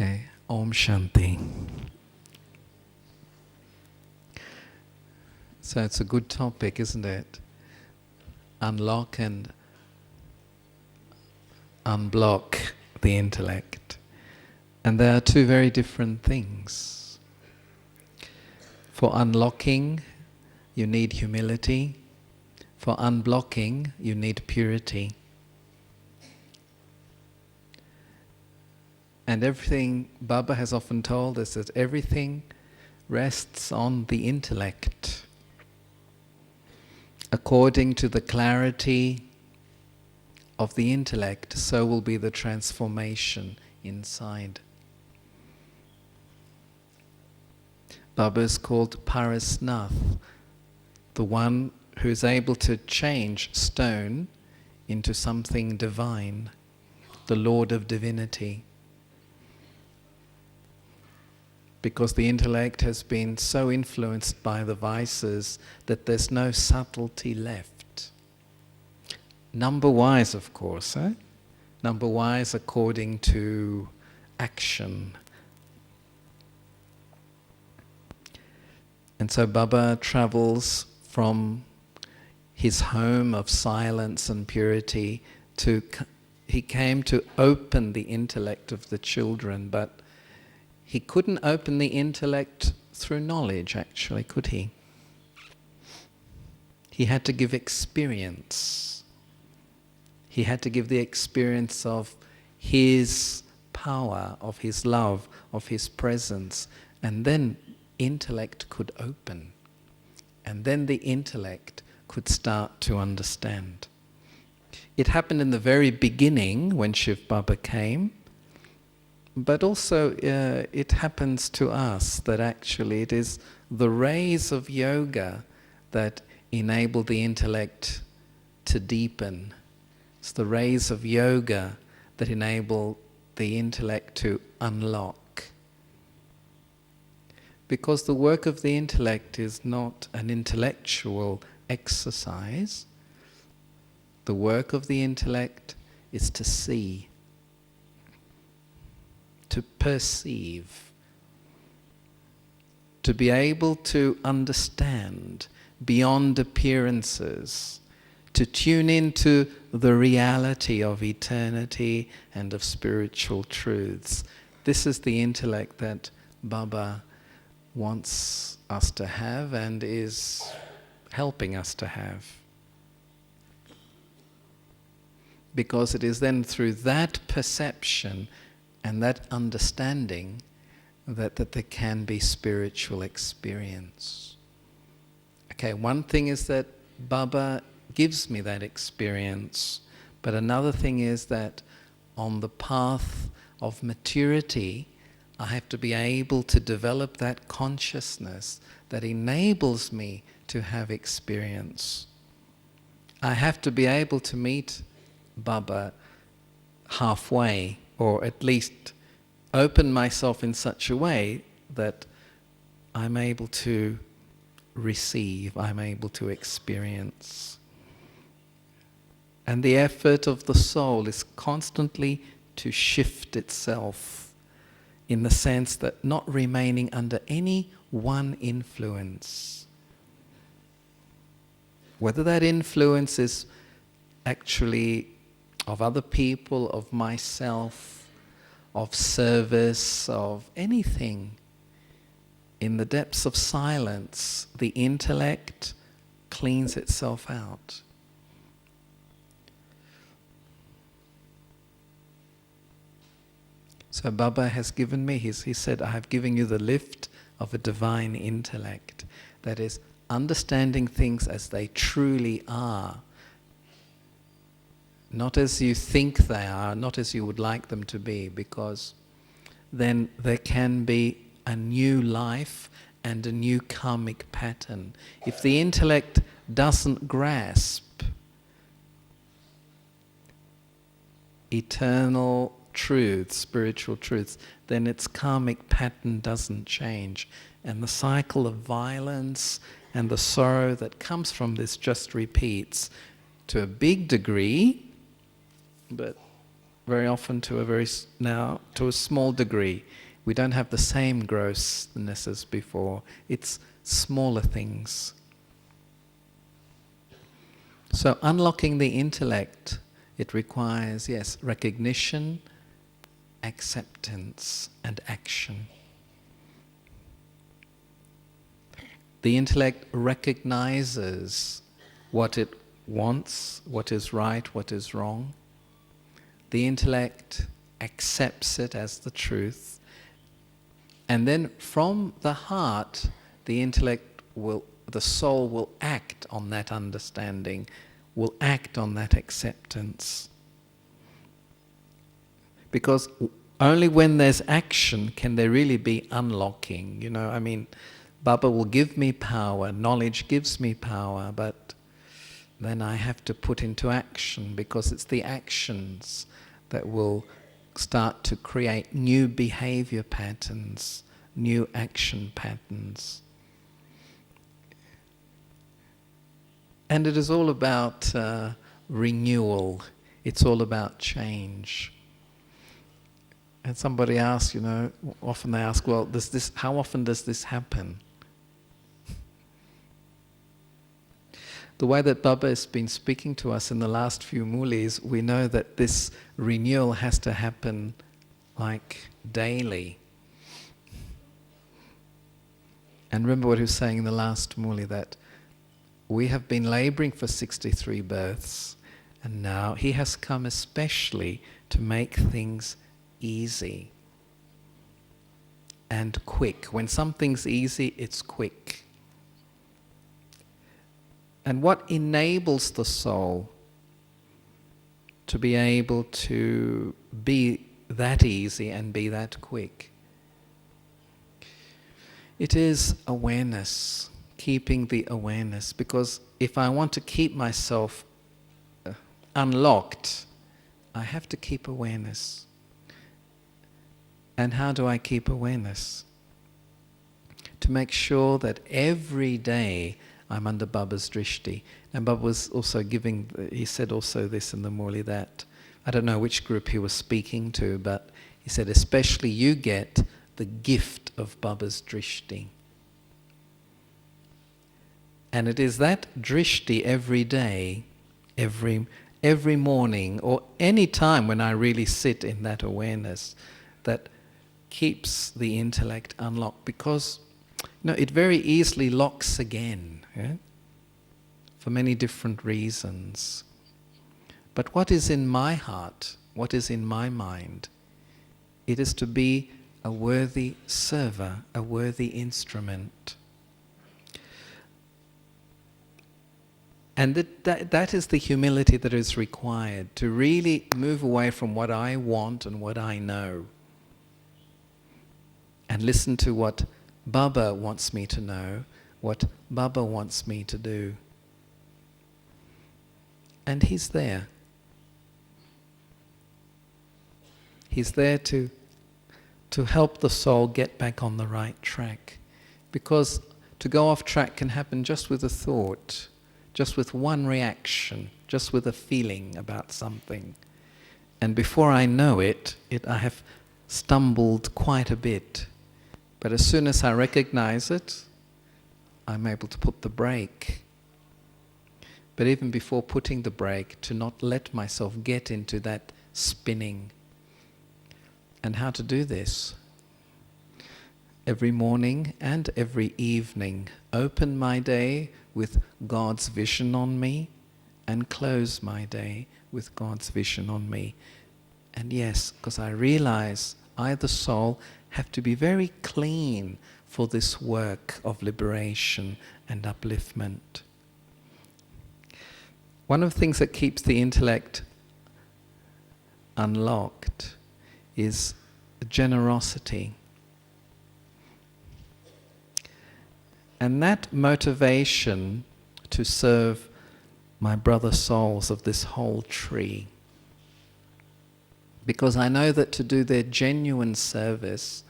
Okay, Om Shanti. So it's a good topic, isn't it? Unlock and unblock the intellect. And they are two very different things. For unlocking, you need humility. For unblocking, you need purity. And everything, Baba has often told us that everything rests on the intellect. According to the clarity of the intellect, so will be the transformation inside. Baba is called Parasnath, the one who is able to change stone into something divine, the Lord of Divinity. Because the intellect has been so influenced by the vices that there's no subtlety left. Number-wise, of course, number-wise according to action. And so Baba travels from his home of silence and purity he came to open the intellect of the children, but he couldn't open the intellect through knowledge, actually, could he? He had to give experience. He had to give the experience of his power, of his love, of his presence, and then intellect could open. And then the intellect could start to understand. It happened in the very beginning when Shiv Baba came, but also it happens to us that actually it is the rays of yoga that enable the intellect to deepen. It's the rays of yoga that enable the intellect to unlock. Because the work of the intellect is not an intellectual exercise. The work of the intellect is to see, to perceive, to be able to understand beyond appearances, to tune into the reality of eternity and of spiritual truths. This is the intellect that Baba wants us to have and is helping us to have. Because it is then through that perception and that understanding that there can be spiritual experience. Okay, one thing is that Baba gives me that experience, but another thing is that on the path of maturity, I have to be able to develop that consciousness that enables me to have experience. I have to be able to meet Baba halfway, or at least open myself in such a way that I'm able to receive, I'm able to experience. And the effort of the soul is constantly to shift itself in the sense that not remaining under any one influence. Whether that influence is actually of other people, of myself, of service, of anything. In the depths of silence, the intellect cleans itself out. So Baba has given me, he said, I have given you the lift of a divine intellect. That is, understanding things as they truly are. Not as you think they are, not as you would like them to be, because then there can be a new life and a new karmic pattern. If the intellect doesn't grasp eternal truths, spiritual truths, then its karmic pattern doesn't change. And the cycle of violence and the sorrow that comes from this just repeats to a big degree, but very often to a small degree. We don't have the same grossness as before. It's smaller things. So unlocking the intellect, it requires, yes, recognition, acceptance, and action. The intellect recognizes what it wants, what is right, what is wrong. The intellect accepts it as the truth. And then from the heart, the soul will act on that understanding, will act on that acceptance. Because only when there's action can there really be unlocking. Baba will give me power, knowledge gives me power, but then I have to put into action, because it's the actions that will start to create new behavior patterns, new action patterns. And it is all about renewal. It's all about change. And somebody asks, often they ask, well, how often does this happen? The way that Baba has been speaking to us in the last few mulis, we know that this renewal has to happen like daily. And remember what he was saying in the last muli, that we have been laboring for 63 births, and now he has come especially to make things easy and quick. When something's easy, it's quick. And what enables the soul to be able to be that easy and be that quick? It is awareness, keeping the awareness. Because if I want to keep myself unlocked, I have to keep awareness. And how do I keep awareness? To make sure that every day I'm under Baba's drishti. And Baba was also he said also this in the Murli, that, I don't know which group he was speaking to, but he said, especially you get the gift of Baba's drishti. And it is that drishti every day, every morning, or any time when I really sit in that awareness, that keeps the intellect unlocked. Because it very easily locks again, for many different reasons. But what is in my heart, what is in my mind? It is to be a worthy server, a worthy instrument. And that is the humility that is required, to really move away from what I want and what I know, and listen to what Baba wants me to know, what Baba wants me to do. And he's there. He's there to help the soul get back on the right track. Because to go off track can happen just with a thought, just with one reaction, just with a feeling about something. And before I know it, I have stumbled quite a bit. But as soon as I recognize it, I'm able to put the brake. But even before putting the brake, to not let myself get into that spinning. And how to do this? Every morning and every evening, open my day with God's vision on me, and close my day with God's vision on me. And yes, because I realize I, the soul, have to be very clean for this work of liberation and upliftment. One of the things that keeps the intellect unlocked is generosity. And that motivation to serve my brother souls of this whole tree. Because I know that to do their genuine service,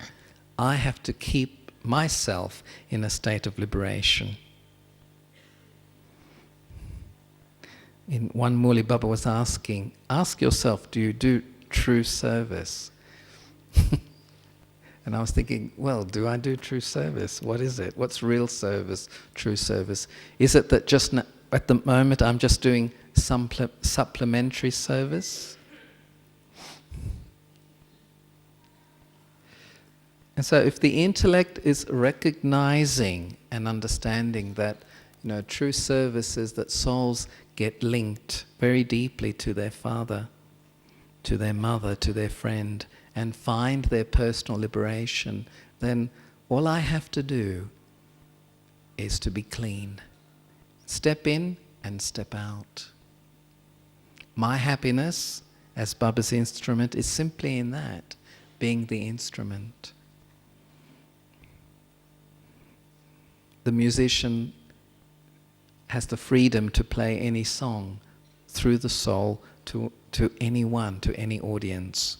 I have to keep myself in a state of liberation. In one Murli, Baba was asking, ask yourself, do you do true service. And I was thinking, well, do I do true service? What is it? What's real service, true service? Is it that just at the moment I'm just doing some supplementary service? And so if the intellect is recognizing and understanding that, true service is that souls get linked very deeply to their father, to their mother, to their friend, and find their personal liberation, then all I have to do is to be clean. Step in and step out. My happiness as Baba's instrument is simply in that, being the instrument. The musician has the freedom to play any song through the soul to anyone, to any audience.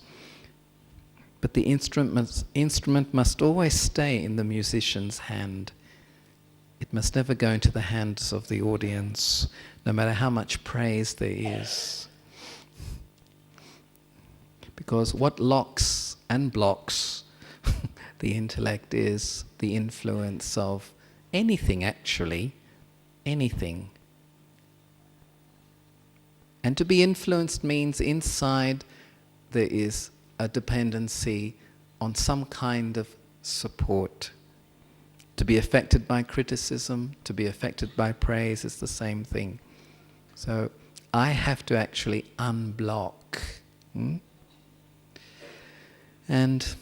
But the instrument must always stay in the musician's hand. It must never go into the hands of the audience, no matter how much praise there is. Because what locks and blocks the intellect is the influence of anything, actually, anything. And to be influenced means inside there is a dependency on some kind of support. To be affected by criticism, to be affected by praise is the same thing. So I have to actually unblock. And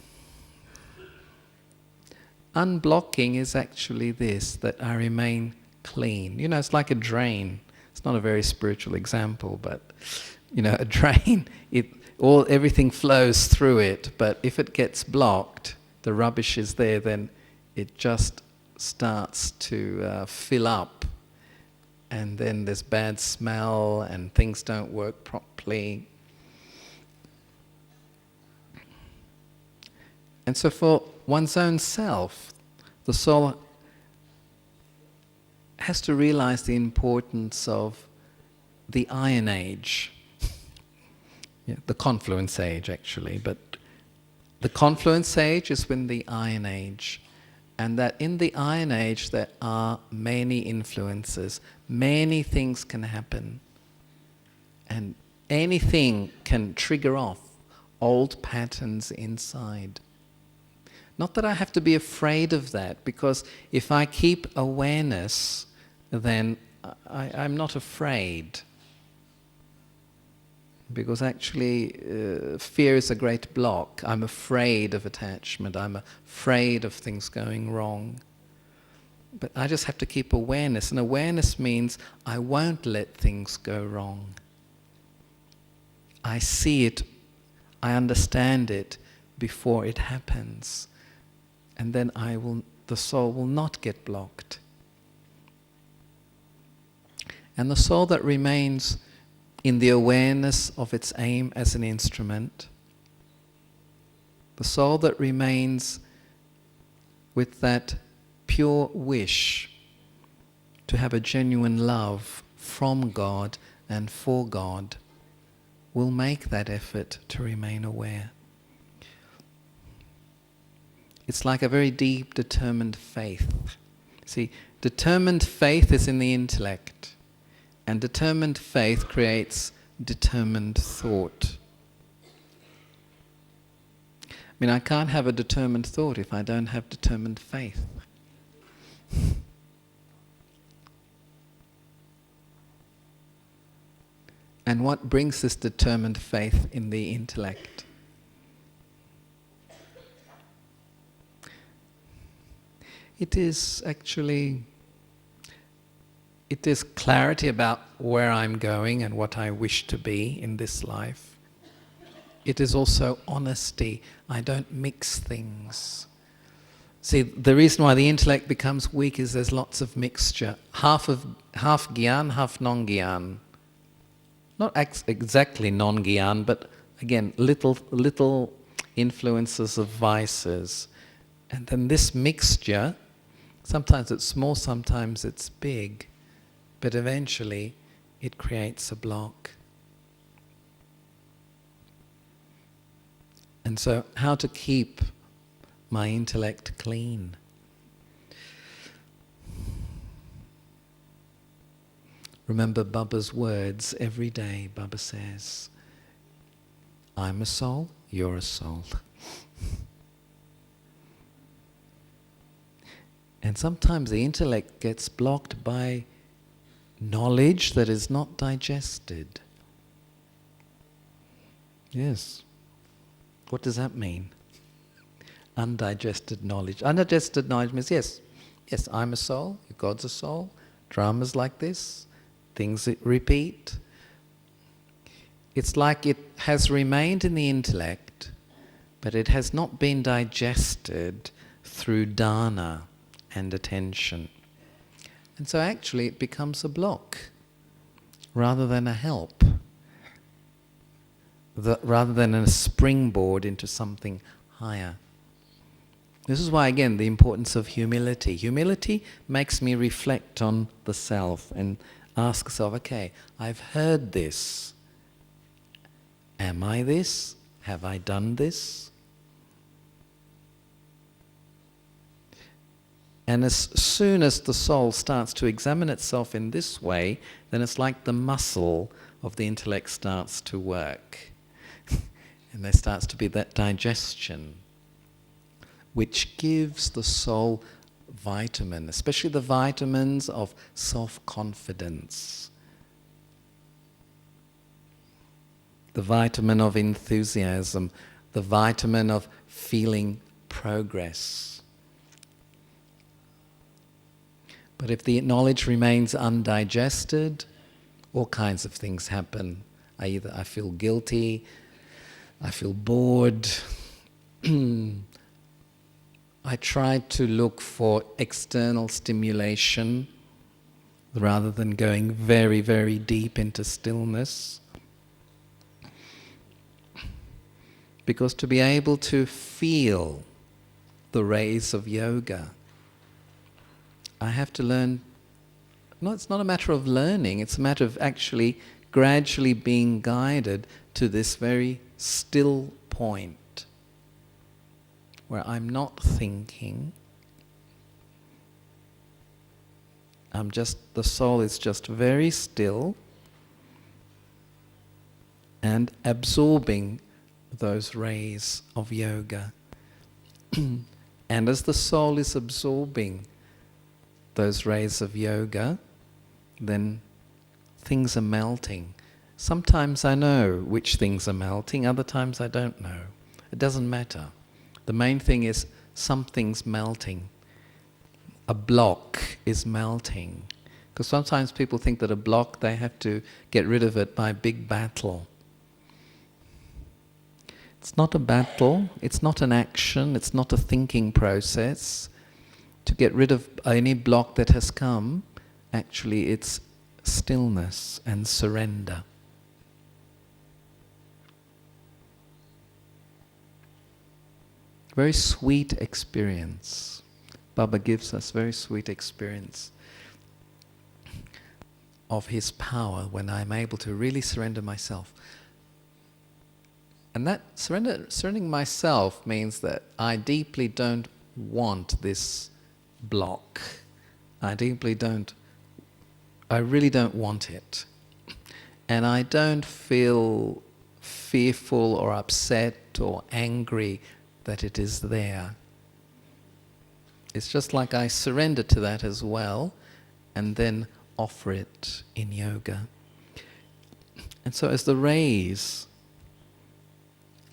unblocking is actually this, that I remain clean. It's like a drain. It's not a very spiritual example, but a drain, everything flows through it, but if it gets blocked, the rubbish is there, then it just starts to fill up, and then there's bad smell and things don't work properly. And so for one's own self, the soul has to realize the importance of the Iron Age. The confluence age, actually, but the confluence age is when the Iron Age, and that in the Iron Age there are many influences, many things can happen, and anything can trigger off old patterns inside. Not that I have to be afraid of that, because if I keep awareness, then I'm not afraid. Because actually, fear is a great block. I'm afraid of attachment. I'm afraid of things going wrong. But I just have to keep awareness. And awareness means I won't let things go wrong. I see it, I understand it before it happens. And then the soul will not get blocked. And the soul that remains in the awareness of its aim as an instrument, the soul that remains with that pure wish to have a genuine love from God and for God, will make that effort to remain aware. It's like a very deep, determined faith. See, determined faith is in the intellect. And determined faith creates determined thought. I can't have a determined thought if I don't have determined faith. And what brings this determined faith in the intellect? It is clarity about where I'm going and what I wish to be in this life. It is also honesty. I don't mix things. See, the reason why the intellect becomes weak is there's lots of mixture. Half gyan, half non-gyan. Not exactly non-gyan, but again, little influences of vices. And then this mixture, sometimes it's small, sometimes it's big. But eventually, it creates a block. And so, how to keep my intellect clean? Remember Baba's words every day. Baba says, I'm a soul, you're a soul. And sometimes the intellect gets blocked by knowledge that is not digested. Yes. What does that mean? Undigested knowledge. Undigested knowledge means, yes, I'm a soul, God's a soul, drama's like this, things that repeat. It's like it has remained in the intellect, but it has not been digested through dana and attention. And so actually it becomes a block rather than a help, rather than a springboard into something higher. This is why, again, the importance of humility. Humility makes me reflect on the self and ask myself, okay, I've heard this. Am I this? Have I done this? And as soon as the soul starts to examine itself in this way, then it's like the muscle of the intellect starts to work. And there starts to be that digestion, which gives the soul vitamin, especially the vitamins of self-confidence, the vitamin of enthusiasm, the vitamin of feeling progress. But if the knowledge remains undigested, all kinds of things happen. I feel guilty, I feel bored. I try to look for external stimulation rather than going very, very deep into stillness. Because to be able to feel the rays of yoga, I have to learn. No, it's not a matter of learning, it's a matter of actually gradually being guided to this very still point where I'm not thinking. The soul is just very still and absorbing those rays of yoga. And as the soul is absorbing those rays of yoga, then things are melting. Sometimes I know which things are melting, other times I don't know. It doesn't matter. The main thing is something's melting. A block is melting. Because sometimes people think that a block, they have to get rid of it by a big battle. It's not a battle, it's not an action, it's not a thinking process. To get rid of any block that has come, actually it's stillness and surrender. Very sweet experience. Baba gives us very sweet experience of his power when I'm able to really surrender myself. And that surrendering myself means that I deeply don't want this block. I really don't want it. And I don't feel fearful or upset or angry that it is there. It's just like I surrender to that as well and then offer it in yoga. And so as the rays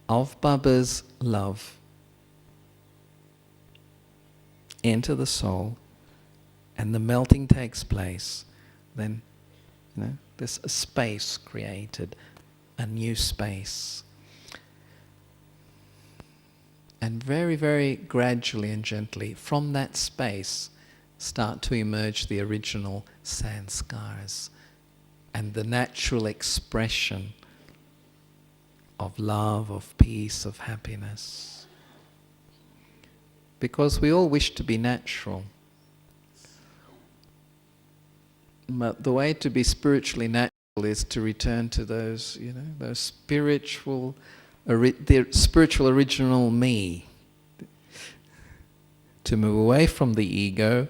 of Baba's love enter the soul and the melting takes place, then there's a space created, a new space. And very, very gradually and gently from that space start to emerge the original sanskars and the natural expression of love, of peace, of happiness. Because we all wish to be natural. But the way to be spiritually natural is to return to those, those spiritual the spiritual original me. To move away from the ego,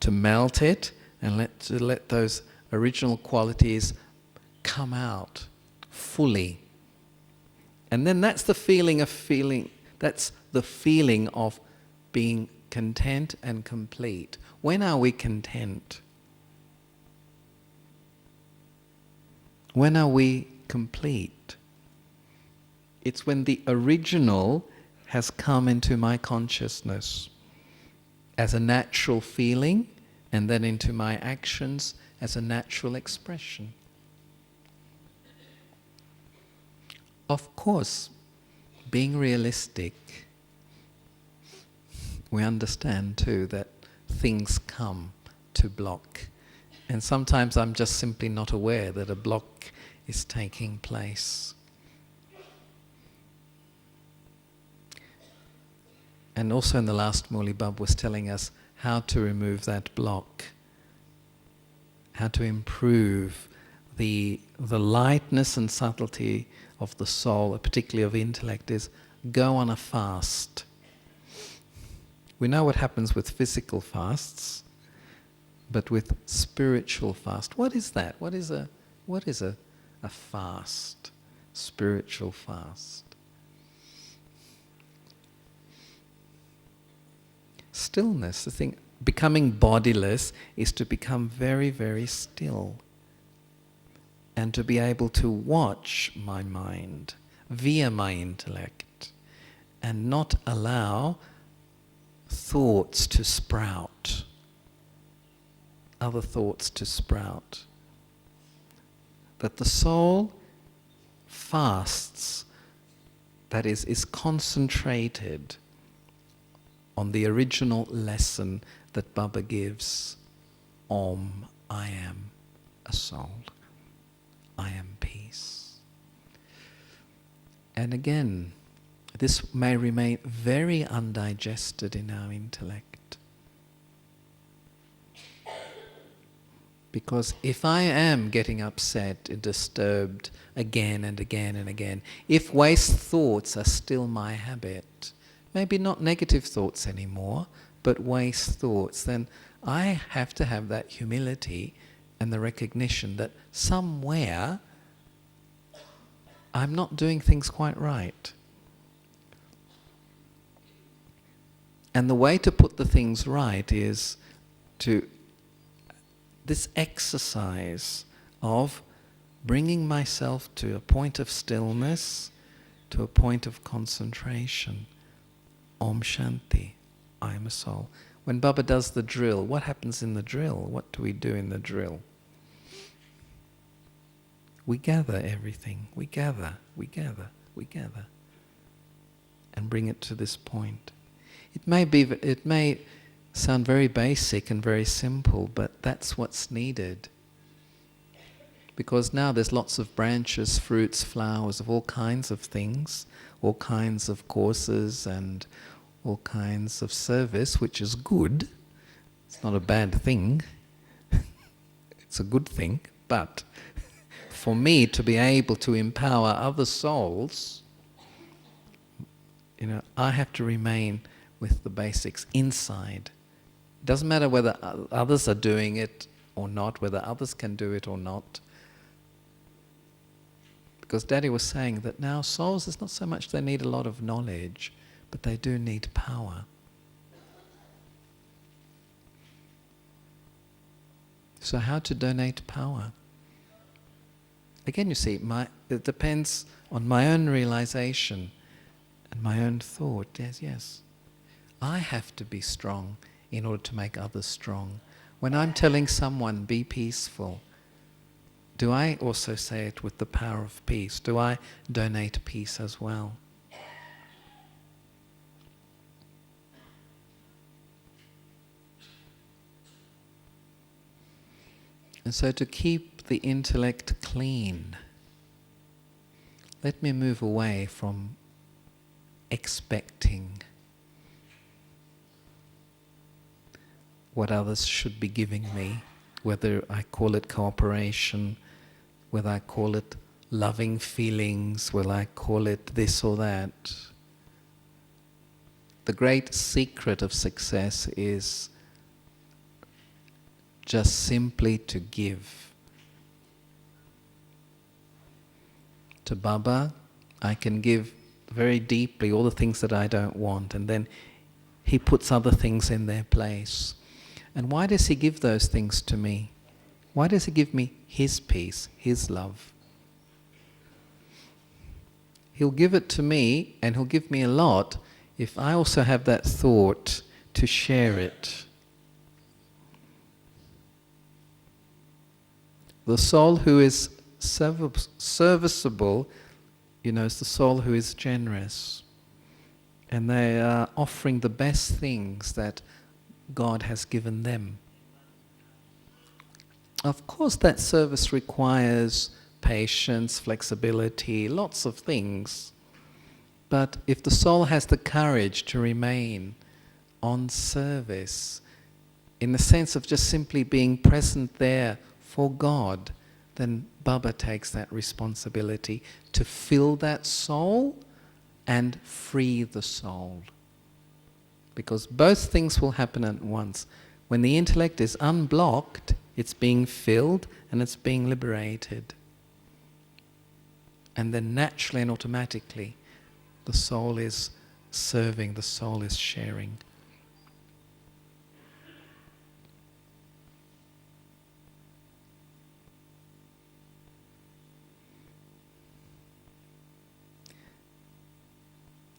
to melt it, and let those original qualities come out fully. And then that's the feeling of being content and complete. When are we content? When are we complete? It's when the original has come into my consciousness as a natural feeling, and then into my actions as a natural expression. Of course, being realistic, we understand too that things come to block. And sometimes I'm just simply not aware that a block is taking place. And also in the last Murli, Bab was telling us how to remove that block, how to improve the lightness and subtlety of the soul, particularly of intellect, is go on a fast. We know what happens with physical fasts, but with spiritual fast, what is that? What is a fast? Spiritual fast. Stillness, the thing, becoming bodiless is to become very, very still. And to be able to watch my mind via my intellect and not allow thoughts to sprout, other thoughts to sprout. That the soul fasts, that is concentrated on the original lesson that Baba gives. Om, I am a soul. I am peace. And again, this may remain very undigested in our intellect. Because if I am getting upset and disturbed again and again and again, if waste thoughts are still my habit, maybe not negative thoughts anymore, but waste thoughts, then I have to have that humility and the recognition that somewhere I'm not doing things quite right. And the way to put the things right is to this exercise of bringing myself to a point of stillness, to a point of concentration. Om Shanti, I am a soul. When Baba does the drill, what happens in the drill? What do we do in the drill? We gather everything. We gather, and bring it to this point. It may sound very basic and very simple, but that's what's needed. Because now there's lots of branches, fruits, flowers of all kinds of things, all kinds of courses and all kinds of service, which is good. It's not a bad thing. It's a good thing. But for me to be able to empower other souls, I have to remain with the basics inside. It doesn't matter whether others are doing it or not, whether others can do it or not. Because Daddy was saying that now souls, it's not so much they need a lot of knowledge, but they do need power. So how to donate power? Again, you see, it depends on my own realization and my own thought. Yes. I have to be strong in order to make others strong. When I'm telling someone, be peaceful, do I also say it with the power of peace? Do I donate peace as well? And so to keep the intellect clean, let me move away from expecting what others should be giving me, whether I call it cooperation, whether I call it loving feelings, will I call it this or that. The great secret of success is just simply to give. To Baba, I can give very deeply all the things that I don't want, and then he puts other things in their place. And why does he give those things to me? Why does he give me his peace, his love? He'll give it to me, and he'll give me a lot if I also have that thought to share it. The soul who is serviceable, is the soul who is generous. And they are offering the best things that God has given them. Of course, that service requires patience, flexibility, lots of things. But if the soul has the courage to remain on service, in the sense of just simply being present there for God, then Baba takes that responsibility to fill that soul and free the soul. Because both things will happen at once. When the intellect is unblocked, it's being filled and it's being liberated. And then naturally and automatically, the soul is serving, the soul is sharing.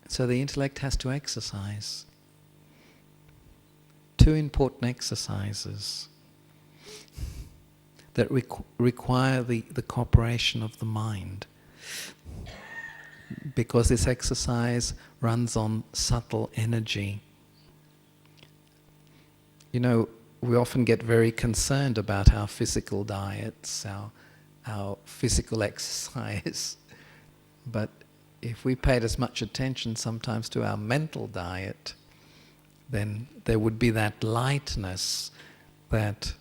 So the intellect has to exercise. Two important exercises that require the cooperation of the mind. Because this exercise runs on subtle energy. We often get very concerned about our physical diets, our physical exercise. But if we paid as much attention sometimes to our mental diet, then there would be that lightness that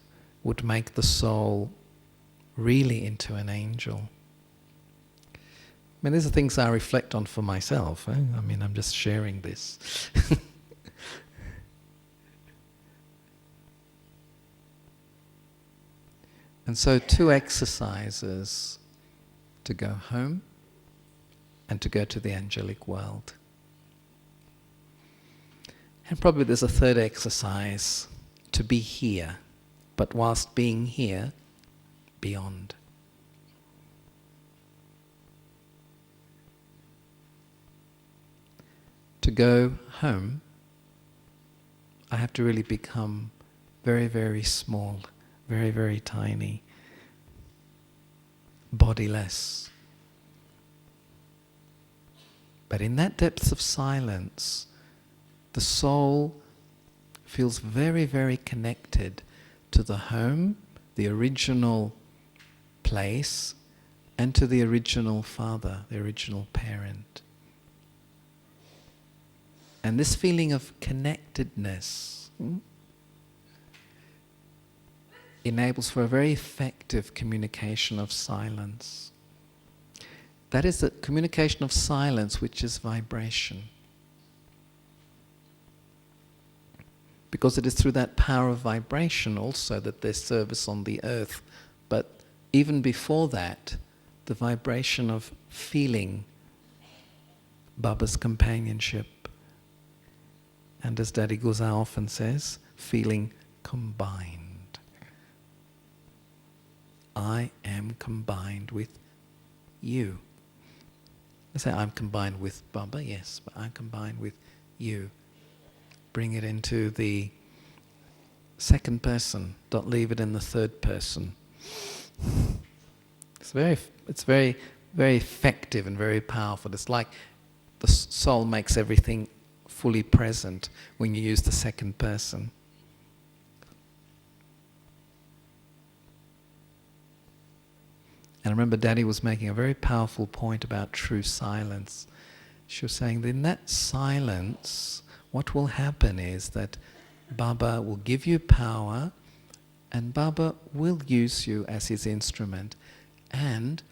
would make the soul really into an angel. These are things I reflect on for myself. I'm just sharing this. And so 2 exercises: to go home and to go to the angelic world. And probably there's a 3rd exercise: to be here, but whilst being here, beyond. To go home, I have to really become very, very small, very, very tiny, bodiless. But in that depth of silence, the soul feels very, very connected to the home, the original place, and to the original father, the original parent. And this feeling of connectedness enables for a very effective communication of silence. That is the communication of silence, which is vibration. Because it is through that power of vibration also that there's service on the earth. But even before that, the vibration of feeling Baba's companionship. And as Daddy Guza often says, feeling combined. I am combined with you. I say I'm combined with Baba, yes, but I'm combined with you. Bring it into the 2nd person. Don't leave it in the 3rd person. It's very, very effective and very powerful. It's like the soul makes everything fully present when you use the 2nd person. And I remember Daddy was making a very powerful point about true silence. She was saying that in that silence, what will happen is that Baba will give you power, and Baba will use you as his instrument. And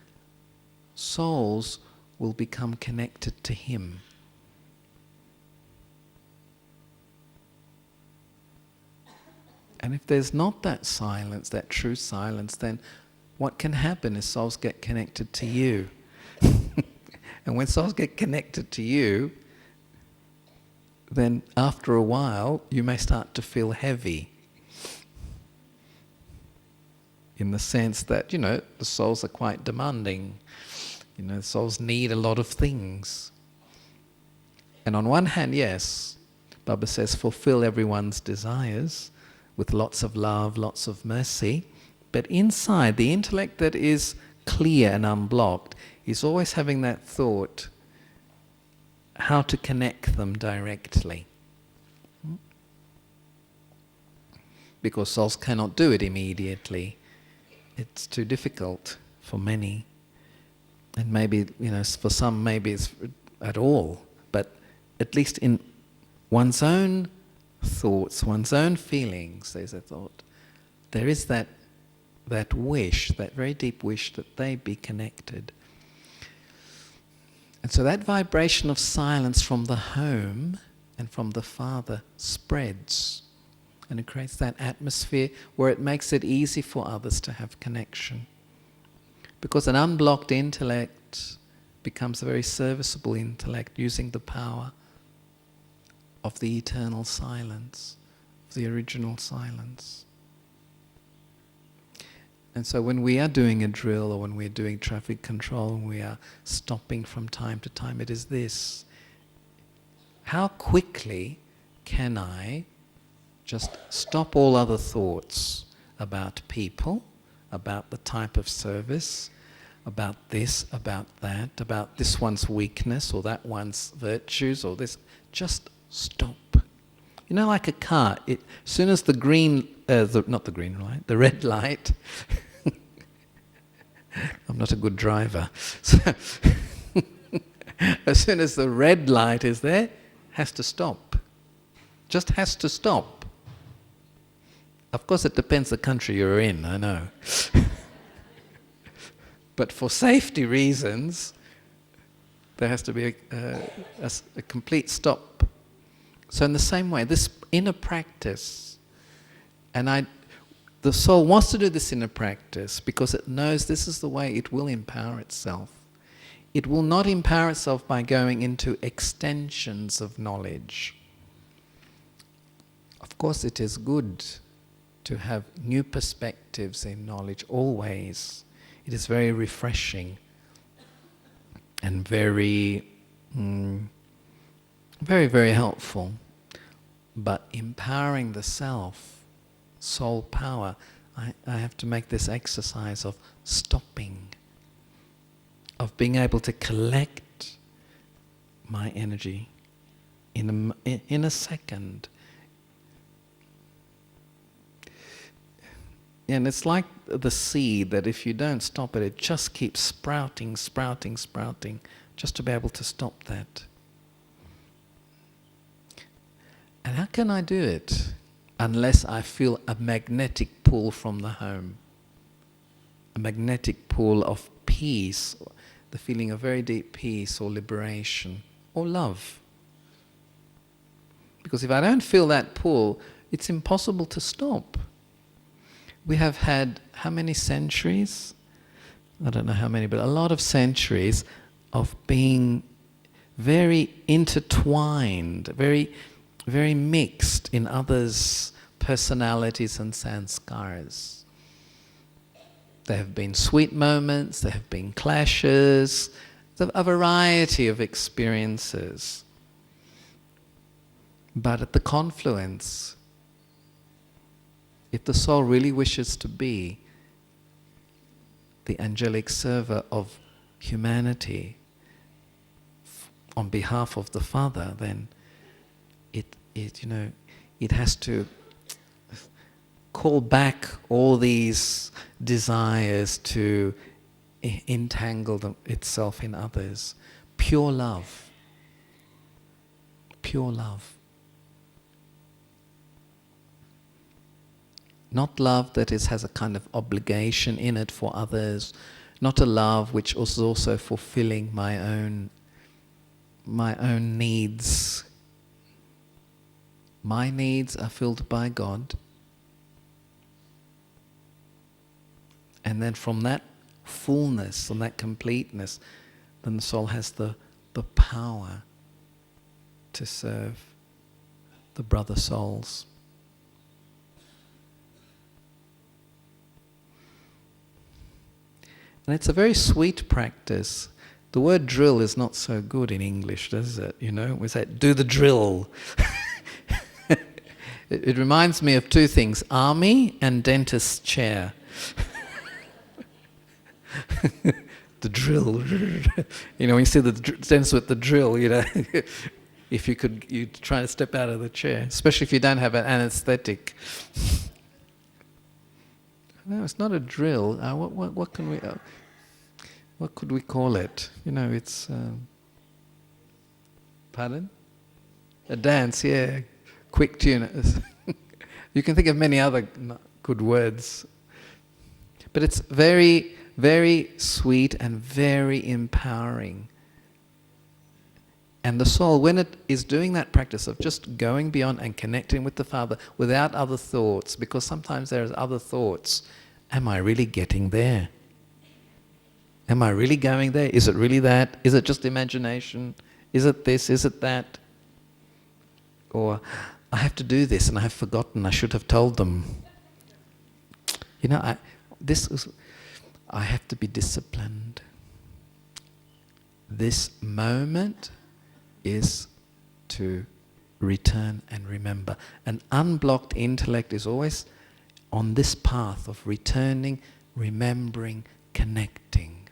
souls will become connected to Him. And if there's not that silence, that true silence, then what can happen is souls get connected to you. And when souls get connected to you, then after a while you may start to feel heavy. In the sense that, the souls are quite demanding. Souls need a lot of things. And on one hand, yes, Baba says, fulfill everyone's desires with lots of love, lots of mercy. But inside, the intellect that is clear and unblocked is always having that thought, how to connect them directly. Because souls cannot do it immediately. It's too difficult for many. And maybe, for some, maybe it's at all. But at least in one's own thoughts, one's own feelings, there's a thought. There is that wish, that very deep wish that they be connected. And so that vibration of silence from the home and from the Father spreads. And it creates that atmosphere where it makes it easy for others to have connection. Because an unblocked intellect becomes a very serviceable intellect, using the power of the eternal silence, of the original silence. And so when we are doing a drill, or when we're doing traffic control, and we are stopping from time to time, it is this: how quickly can I just stop all other thoughts about people, about the type of service, about this, about that, about this one's weakness or that one's virtues, or this. Just stop. Like a car, as soon as the red light, I'm not a good driver, so as soon as the red light is there, has to stop. Just has to stop. Of course, it depends the country you're in, I know. But for safety reasons, there has to be a complete stop. So in the same way, this inner practice, and the soul wants to do this inner practice because it knows this is the way it will empower itself. It will not empower itself by going into extensions of knowledge. Of course, it is good to have new perspectives in knowledge always. It is very refreshing and very, very, very helpful. But empowering the self, soul power, I have to make this exercise of stopping, of being able to collect my energy in a second. And it's like the seed that if you don't stop it, it just keeps sprouting, just to be able to stop that. And how can I do it unless I feel a magnetic pull from the home? A magnetic pull of peace, the feeling of very deep peace or liberation or love. Because if I don't feel that pull, it's impossible to stop. We have had how many centuries? I don't know how many, but a lot of centuries of being very intertwined, very, very mixed in others' personalities and sanskars. There have been sweet moments, there have been clashes, a variety of experiences. But at the confluence, if the soul really wishes to be the angelic server of humanity on behalf of the Father, then it has to call back all these desires to entangle itself in others. Pure love. Pure love. Not love that has a kind of obligation in it for others. not a love which was also fulfilling my own needs. My needs are filled by God. And then from that fullness and that completeness, then the soul has the power to serve the brother souls. And it's a very sweet practice. The word drill is not so good in English, does it? You know, we say, do the drill. It reminds me of two things, army and dentist's chair. The drill. You know, when you see the dentist with the drill, you know, if you could, you'd try to step out of the chair, especially if you don't have an anesthetic. No, it's not a drill. What can we? What could we call it? You know, it's. Pardon? A dance, yeah. Quick tune. You can think of many other good words, but it's very, very sweet and very empowering. And the soul, when it is doing that practice of just going beyond and connecting with the Father without other thoughts, because sometimes there's other thoughts. Am I really getting there? Am I really going there? Is it really that? Is it just imagination? Is it this? Is it that? Or, I have to do this and I have forgotten, I should have told them. You know, I have to be disciplined. This moment is to return and remember. An unblocked intellect is always on this path of returning, remembering, connecting.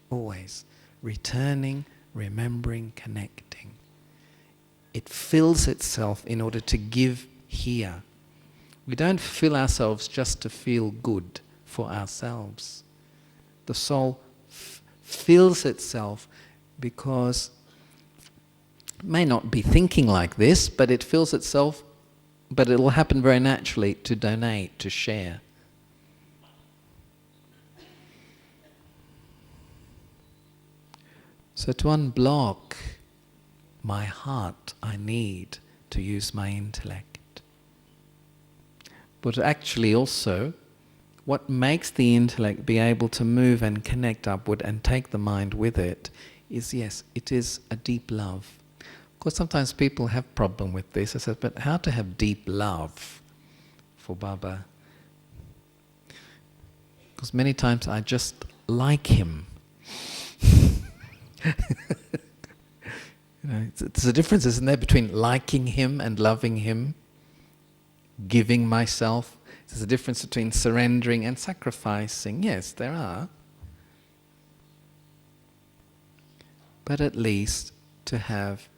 Always. Returning, remembering, connecting. It fills itself in order to give here. We don't fill ourselves just to feel good for ourselves. The soul fills itself because it may not be thinking like this, but it fills itself, but it will happen very naturally to donate, to share. So to unblock my heart, I need to use my intellect. But actually also, what makes the intellect be able to move and connect upward and take the mind with it is, yes, it is a deep love. Of course, sometimes people have problem with this. I said, but how to have deep love for Baba? Because many times I just like him. You know, there's a difference, isn't there, between liking him and loving him, giving myself. There's a difference between surrendering and sacrificing. Yes, there are. But at least to have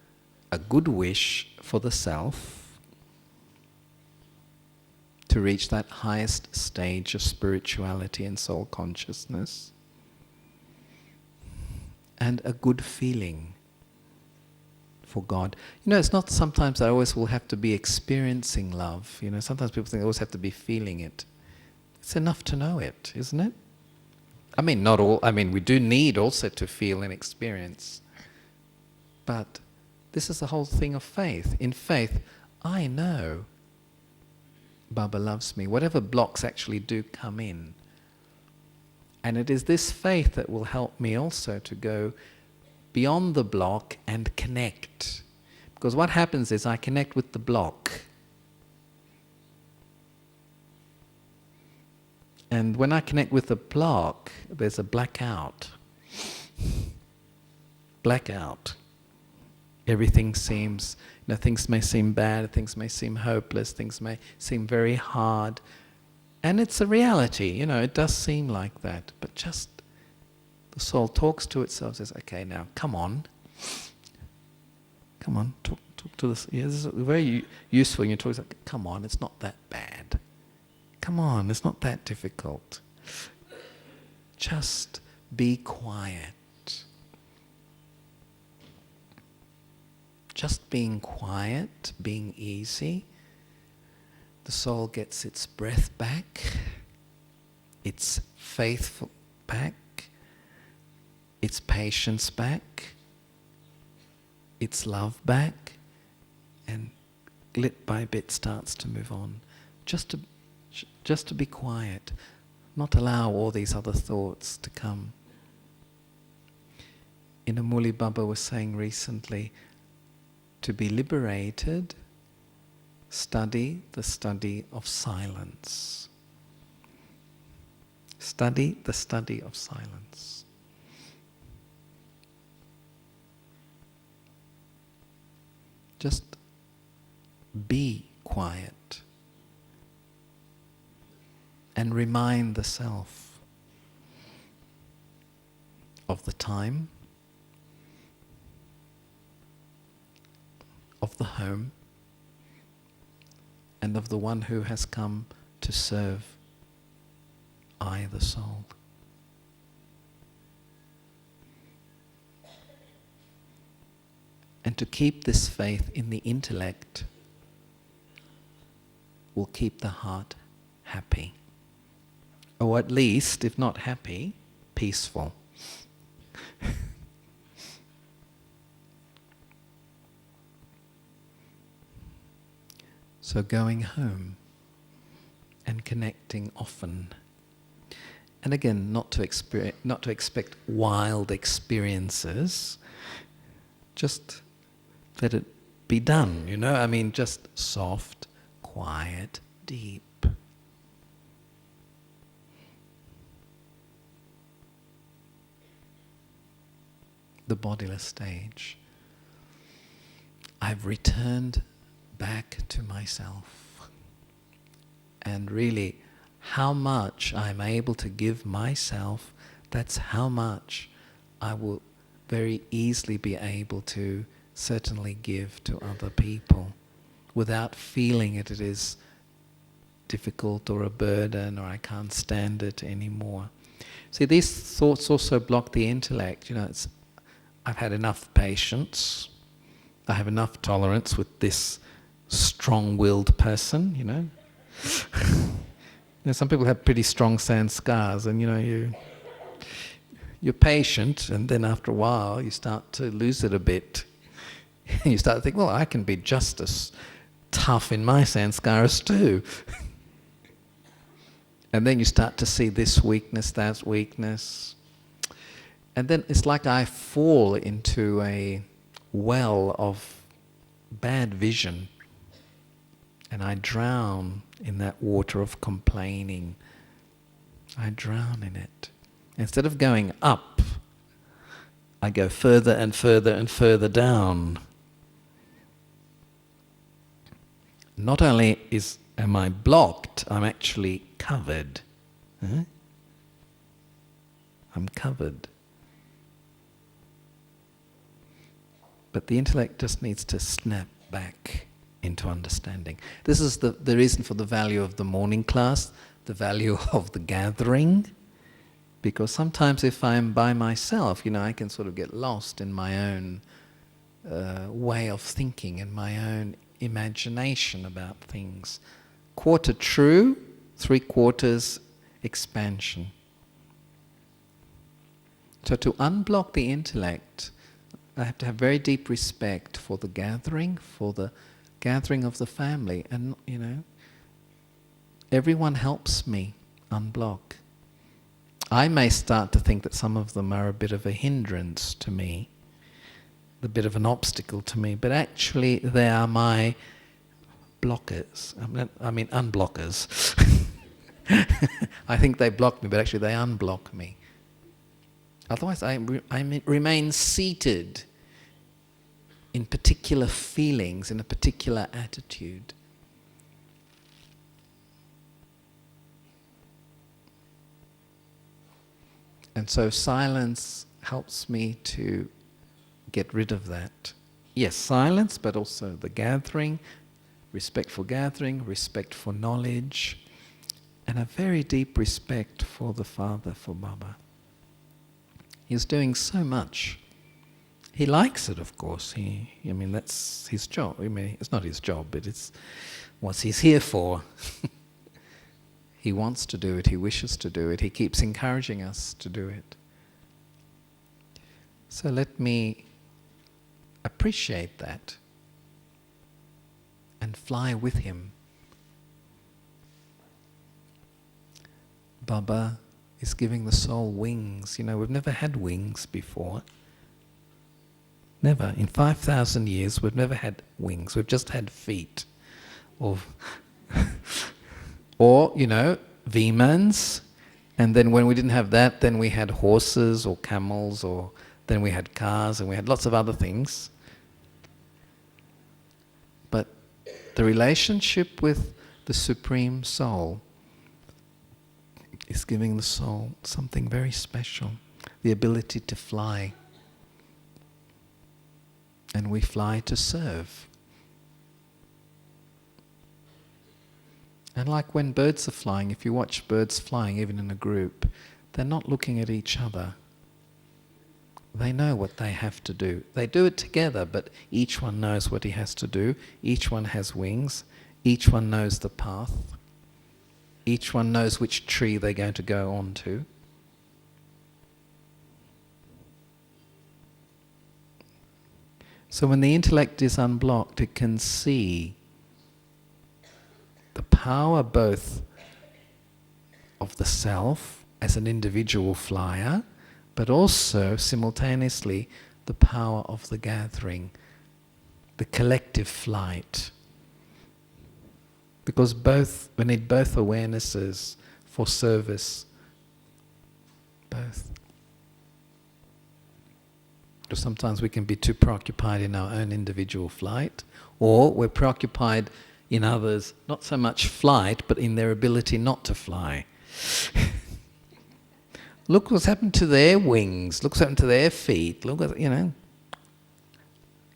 a good wish for the self, to reach that highest stage of spirituality and soul consciousness, and a good feeling for God. You know, it's not sometimes I always will have to be experiencing love. You know, sometimes people think I always have to be feeling it. It's enough to know it, isn't it? I mean, not all, I mean, we do need also to feel and experience. But this is the whole thing of faith. In faith, I know Baba loves me. Whatever blocks actually do come in. And it is this faith that will help me also to go beyond the block and connect. Because what happens is I connect with the block. And when I connect with the block, there's a blackout. Blackout. Everything seems, you know, things may seem bad, things may seem hopeless, things may seem very hard. And it's a reality, you know, it does seem like that. But just the soul talks to itself, says, okay, now, come on, talk to this. Yeah, this is very useful. You talk, like, come on, it's not that bad. Come on, it's not that difficult. Just be quiet. Just being quiet, being easy, the soul gets its breath back, its faith back, its patience back, its love back, and bit by bit starts to move on. Just to be quiet, not allow all these other thoughts to come. Inamuli Baba was saying recently, to be liberated, study the study of silence. Study the study of silence. Just be quiet and remind the self of the time, of the home, and of the one who has come to serve I, the soul. And to keep this faith in the intellect will keep the heart happy. Or at least, if not happy, peaceful. So going home and connecting often. And again, not to expect wild experiences, just let it be done, you know? I mean, just soft, quiet, deep. The bodiless stage. I've returned back to myself. And really, how much I'm able to give myself, that's how much I will very easily be able to certainly give to other people without feeling it is difficult or a burden or I can't stand it anymore. See, these thoughts also block the intellect. You know, I've had enough patience. I have enough tolerance with this strong-willed person, you know. You know, some people have pretty strong sanskars, and you know, you're patient, and then after a while you start to lose it a bit. You start to think, well, I can be just as tough in my sanskaras too. And then you start to see this weakness, that weakness. And then it's like I fall into a well of bad vision. And I drown in that water of complaining. I drown in it. Instead of going up, I go further and further and further down. Not only am I blocked, I'm actually covered. Huh? I'm covered. But the intellect just needs to snap back into understanding. This is the reason for the value of the morning class, the value of the gathering. Because sometimes if I'm by myself, you know, I can sort of get lost in my own way of thinking and my own imagination about things. Quarter true, 3/4 expansion. So to unblock the intellect, I have to have very deep respect for the gathering of the family. And, you know, everyone helps me unblock. I may start to think that some of them are a bit of a hindrance to me, a bit of an obstacle to me, but actually they are my blockers. I mean unblockers. I think they block me, but actually they unblock me. Otherwise I remain seated in particular feelings, in a particular attitude. And so silence helps me to get rid of that. Yes, silence, but also the gathering, respect for knowledge, and a very deep respect for the Father, for Baba. He's doing so much. He likes it, of course. I mean, that's his job. I mean, it's not his job, but it's what he's here for. He wants to do it, he wishes to do it, he keeps encouraging us to do it. So let me appreciate that and fly with him. Baba is giving the soul wings. You know, we've never had wings before. Never. In 5,000 years, we've never had wings. We've just had feet. Or, or you know, Vimans. And then when we didn't have that, then we had horses or camels, or then we had cars, and we had lots of other things. But the relationship with the Supreme Soul is giving the soul something very special, the ability to fly. And we fly to serve. And like when birds are flying, if you watch birds flying, even in a group, they're not looking at each other. They know what they have to do. They do it together, but each one knows what he has to do. Each one has wings. Each one knows the path. Each one knows which tree they're going to go on to. So when the intellect is unblocked, it can see the power both of the self as an individual flyer, but also simultaneously the power of the gathering, the collective flight. Because we need both awarenesses for service. Both. Because sometimes we can be too preoccupied in our own individual flight, or we're preoccupied in others, not so much flight, but in their ability not to fly. Look what's happened to their wings, look what's happened to their feet, look at,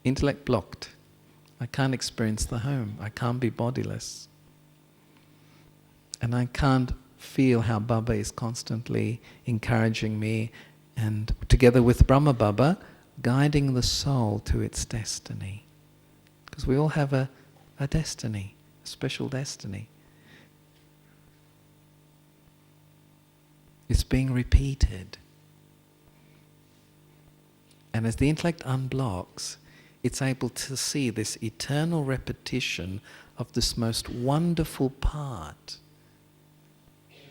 intellect blocked. I can't experience the home, I can't be bodiless. And I can't feel how Baba is constantly encouraging me, and together with Brahma Baba, guiding the soul to its destiny. Because we all have a destiny, a special destiny. It's being repeated. And as the intellect unblocks, it's able to see this eternal repetition of this most wonderful part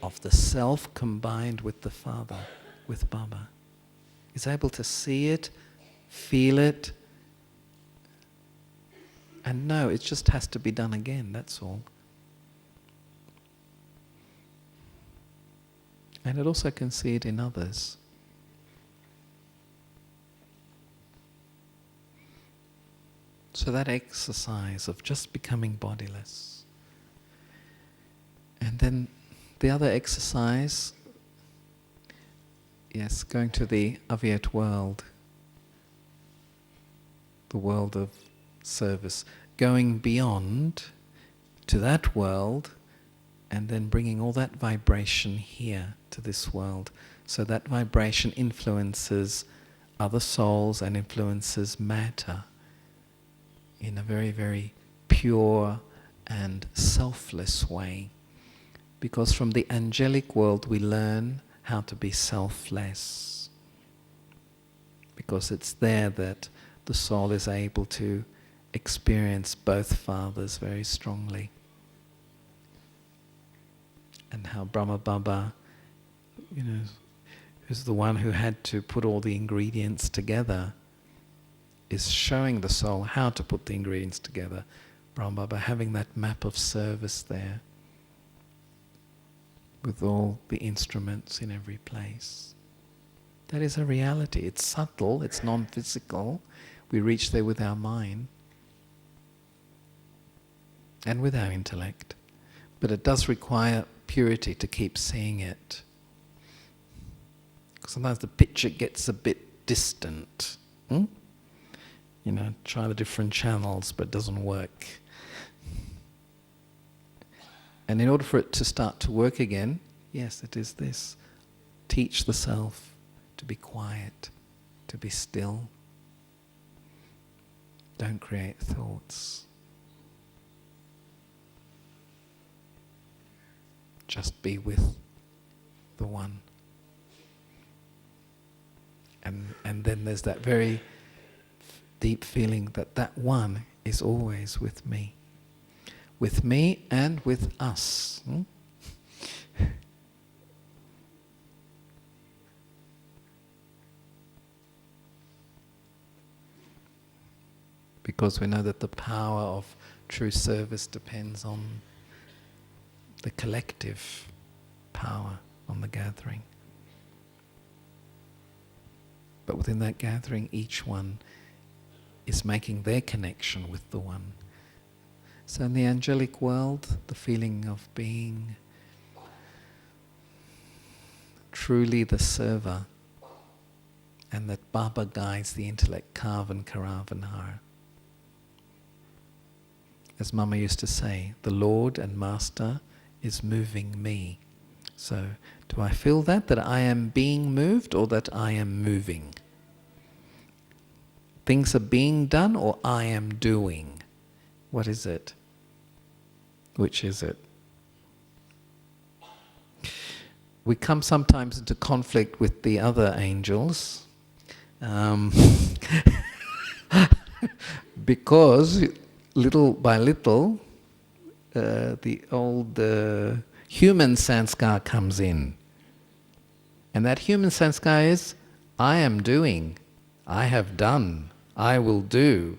of the self combined with the Father, with Baba. It's able to see it, feel it, and know it just has to be done again, that's all. And it also can see it in others. So that exercise of just becoming bodiless. And then the other exercise, yes, going to the Avyat world, the world of service, going beyond to that world and then bringing all that vibration here to this world. So that vibration influences other souls and influences matter in a very, very pure and selfless way. Because from the angelic world we learn how to be selfless. Because it's there that the soul is able to experience both fathers very strongly. And how Brahma Baba, who's the one who had to put all the ingredients together, is showing the soul how to put the ingredients together. Brahma Baba having that map of service there, with all the instruments in every place. That is a reality. It's subtle, it's non-physical. We reach there with our mind and with our intellect. But it does require purity to keep seeing it. Sometimes the picture gets a bit distant. Try the different channels, but it doesn't work. And in order for it to start to work again, yes, it is this. Teach the self to be quiet, to be still. Don't create thoughts. Just be with the one. And then there's that very deep feeling that that one is always with me. With me and with us. Because we know that the power of true service depends on the collective power, on the gathering. But within that gathering, each one is making their connection with the one. So in the angelic world, the feeling of being truly the server, and that Baba guides the intellect, Karvan, Karavan, Har. As Mama used to say, the Lord and Master is moving me. So, do I feel that I am being moved or that I am moving? Things are being done or I am doing? What is it? Which is it? We come sometimes into conflict with the other angels because little by little the old human sanskar comes in. And that human sanskar is, I am doing, I have done, I will do.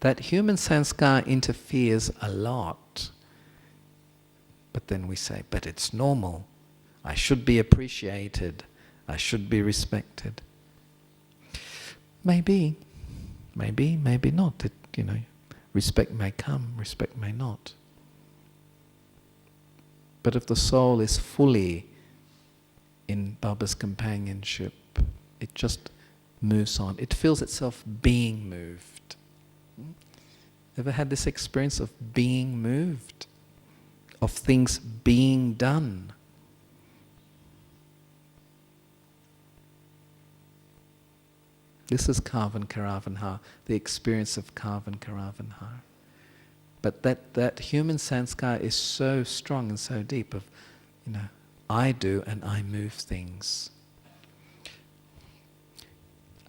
That human sanskar interferes a lot. But then we say, but it's normal. I should be appreciated. I should be respected. Maybe, maybe not. Respect may come, respect may not. But if the soul is fully in Baba's companionship, it just moves on. It feels itself being moved. Ever had this experience of being moved? Of things being done? This is Karvan Karavan Har, the experience of Karvan Karavan Har. But that human sanskar is so strong and so deep of, I do and I move things.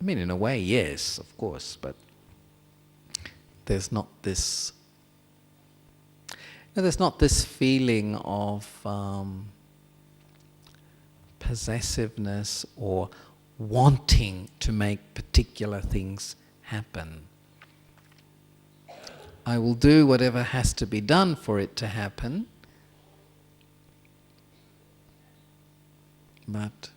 I mean, in a way, yes, of course, but there's not this feeling of possessiveness or wanting to make particular things happen. I will do whatever has to be done for it to happen, but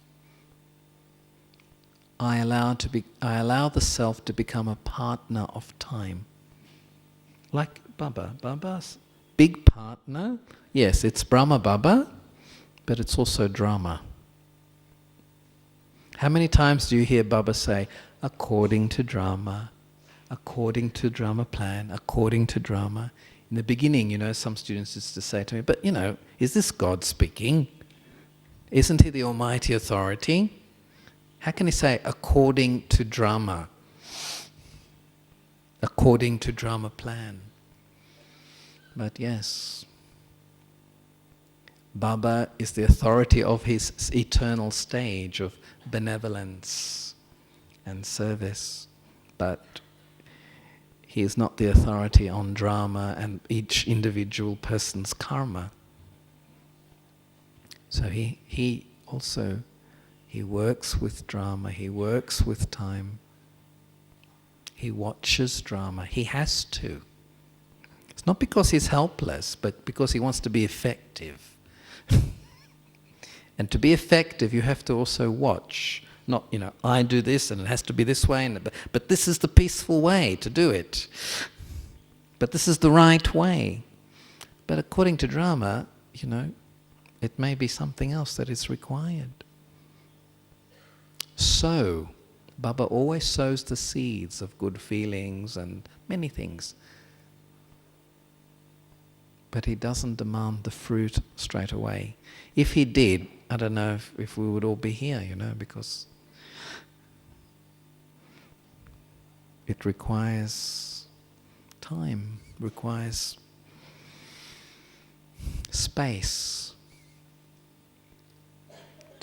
I allow the self to become a partner of time. Like Baba. Baba's big partner. Yes, it's Brahma Baba, but it's also drama. How many times do you hear Baba say, according to drama plan, according to drama? In the beginning, some students used to say to me, but is this God speaking? Isn't he the Almighty Authority? How can he say, according to drama? According to drama plan. But yes, Baba is the authority of his eternal stage of benevolence and service, but he is not the authority on drama and each individual person's karma. So he works with drama, he works with time, he watches drama, he has to. It's not because he's helpless, but because he wants to be effective. And to be effective, you have to also watch. Not, I do this and it has to be this way, but this is the peaceful way to do it. But this is the right way. But according to drama, it may be something else that is required. So, Baba always sows the seeds of good feelings and many things. But he doesn't demand the fruit straight away. If he did, I don't know if we would all be here, because it requires time, requires space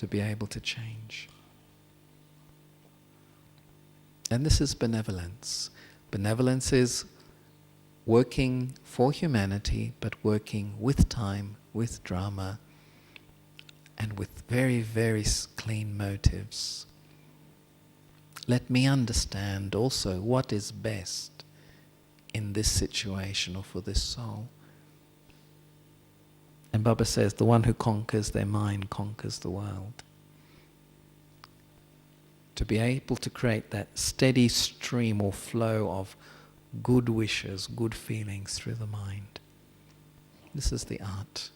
to be able to change. And this is benevolence. Benevolence is working for humanity, but working with time, with drama, and with very, very clean motives. Let me understand also what is best in this situation or for this soul. And Baba says, the one who conquers their mind conquers the world. To be able to create that steady stream or flow of good wishes, good feelings through the mind. This is the art.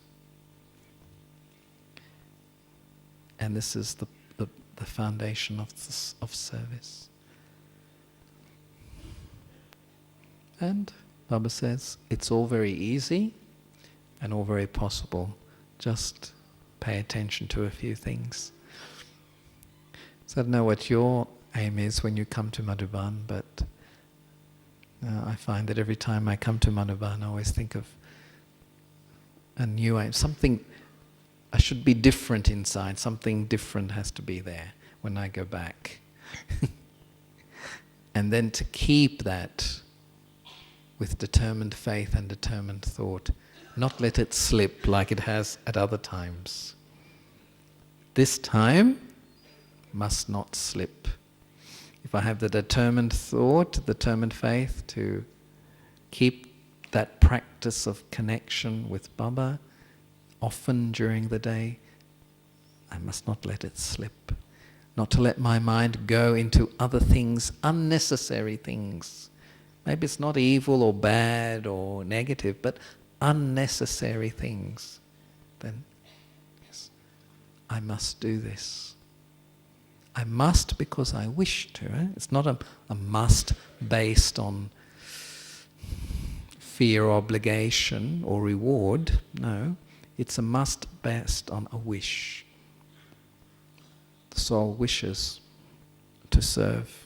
And this is the foundation of service. And Baba says, it's all very easy and all very possible. Just pay attention to a few things. So I don't know what your aim is when you come to Madhuban, but I find that every time I come to Madhuban, I always think of a new aim. Something, I should be different inside. Something different has to be there when I go back. And then to keep that with determined faith and determined thought. Not let it slip like it has at other times. This time must not slip. If I have the determined thought, determined faith to keep that practice of connection with Baba often during the day, I must not let it slip. Not to let my mind go into other things, unnecessary things. Maybe it's not evil or bad or negative, but unnecessary things. Then, yes, I must do this. I must because I wish to. It's not a must based on fear, obligation or reward. No, it's a must based on a wish. The soul wishes to serve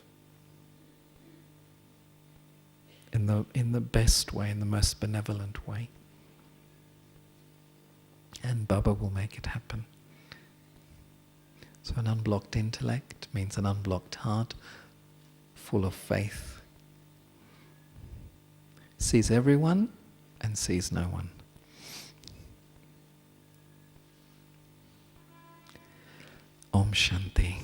in the best way, in the most benevolent way. And Baba will make it happen. So an unblocked intellect means an unblocked heart, full of faith. Sees everyone and sees no one. Om Shanti.